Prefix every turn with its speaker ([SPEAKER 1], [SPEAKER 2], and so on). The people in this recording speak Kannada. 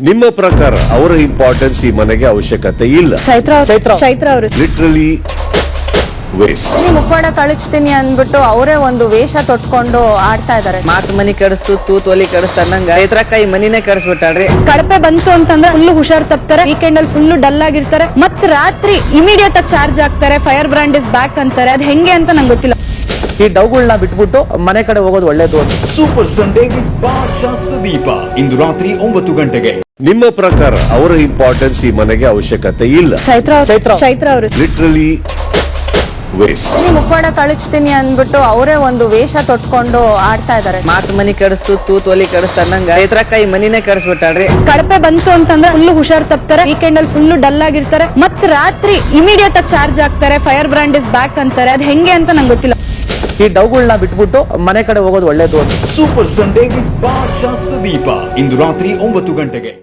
[SPEAKER 1] ನಿಮ್ಮ ಪ್ರಕಾರ ಅವರ ಇಂಪಾರ್ಟೆನ್ಸ್ ಈ ಮನೆಗೆ ಅವಶ್ಯಕತೆ ಇಲ್ಲ.
[SPEAKER 2] ಚೈತ್ರ ಅವರು
[SPEAKER 1] ಲಿಟ್ರಲಿ ವೇಸ್ಟ್.
[SPEAKER 2] ಮುಖವಾಡ ಕಳಿಸ್ತೀನಿ ಅಂದ್ಬಿಟ್ಟು ಅವರೇ ಒಂದು ವೇಷ ತೊಟ್ಕೊಂಡು ಆಡ್ತಾ ಇದಾರೆ.
[SPEAKER 3] ಮಾತ್ ಮನಿ ಕಡಿಸ್ತು ತೂತ್ ಒಲಿ ಕಡಿಸ್ತನ್ನಂಗ ಚೈತ್ರಕಾಯಿ ಮನಿನೇ ಕಡಿಸ್ಬಿಟ್ಟಾಳ್ರಿ.
[SPEAKER 2] ಕಡಪೆ ಬಂತು ಅಂತಂದ್ರೆ ಫುಲ್ ಹುಷಾರ್ ತಪ್ತಾರೆ, ವೀಕೆಂಡ್ ಅಲ್ಲಿ ಫುಲ್ ಡಲ್ ಆಗಿರ್ತಾರೆ, ಮತ್ ರಾತ್ರಿ ಇಮಿಡಿಯೇಟ್ ಆಗಿ ಚಾರ್ಜ್ ಆಗ್ತಾರೆ, ಫೈರ್ ಬ್ರ್ಯಾಂಡ್ ಇಸ್ ಬ್ಯಾಕ್ ಅಂತಾರೆ. ಅದ್ ಹೆಂಗೆ ಅಂತ ನಂಗೆ ಗೊತ್ತಿಲ್ಲ.
[SPEAKER 3] ಈ ಡವ್ಗಳನ್ನ ಬಿಟ್ಬಿಟ್ಟು ಮನೆ ಕಡೆ ಹೋಗೋದು ಒಳ್ಳೇದು.
[SPEAKER 4] ಸೂಪರ್ ಸಂಡೇ ಬಾದ್ಶಾ ಸುದೀಪ ಇಂದು ರಾತ್ರಿ 9 ಗಂಟೆಗೆ.
[SPEAKER 1] ನಿಮ್ಮ ಪ್ರಕಾರ ಅವರ ಇಂಪಾರ್ಟೆನ್ಸ್ ಈ ಮನೆಗೆ ಅವಶ್ಯಕತೆ ಇಲ್ಲ.
[SPEAKER 2] ಚೈತ್ರ ಅವರು
[SPEAKER 1] ಲಿಟ್ರಲಿ ವೇಸ್ಟ್.
[SPEAKER 2] ಮುಖವಾಡ ಕಳಿಸ್ತೀನಿ ಅಂದ್ಬಿಟ್ಟು ಅವರೇ ಒಂದು ವೇಷ ತೊಟ್ಕೊಂಡು ಆಡ್ತಾ ಇದಾರೆ.
[SPEAKER 3] ಮಾತ್ ಮನಿ ಕಡಿಸ್ತು ತೂತ್ ಒಲಿ ಕಡಿಸ್ತನ್ನಂಗ ಚೈತ್ರಕಾಯಿ ಮನಿನೇ ಕಡಿಸ್ಬಿಟ್ಟಾಳ್ರಿ.
[SPEAKER 2] ಕಡಪೆ ಬಂತು ಅಂತಂದ್ರೆ ಫುಲ್ ಹುಷಾರ್ ತಪ್ತಾರೆ, ವೀಕೆಂಡ್ ಅಲ್ಲಿ ಫುಲ್ ಡಲ್ ಆಗಿರ್ತಾರೆ, ಮತ್ ರಾತ್ರಿ ಇಮಿಡಿಯೇಟ್ ಆಗಿ ಚಾರ್ಜ್ ಆಗ್ತಾರೆ, ಫೈರ್ ಬ್ರ್ಯಾಂಡ್ ಇಸ್ ಬ್ಯಾಕ್ ಅಂತಾರೆ. ಅದ್ ಹೆಂಗೆ ಅಂತ ನಂಗೆ ಗೊತ್ತಿಲ್ಲ.
[SPEAKER 3] ಈ ಡವ್ಗಳನ್ನ ಬಿಟ್ಬಿಟ್ಟು ಮನೆ ಕಡೆ ಹೋಗೋದು ಒಳ್ಳೇದು.
[SPEAKER 4] ಸೂಪರ್ ಸಂಡೇ ಬಾದ್ಶಾ ಸುದೀಪ ಇಂದು ರಾತ್ರಿ 9 ಗಂಟೆಗೆ.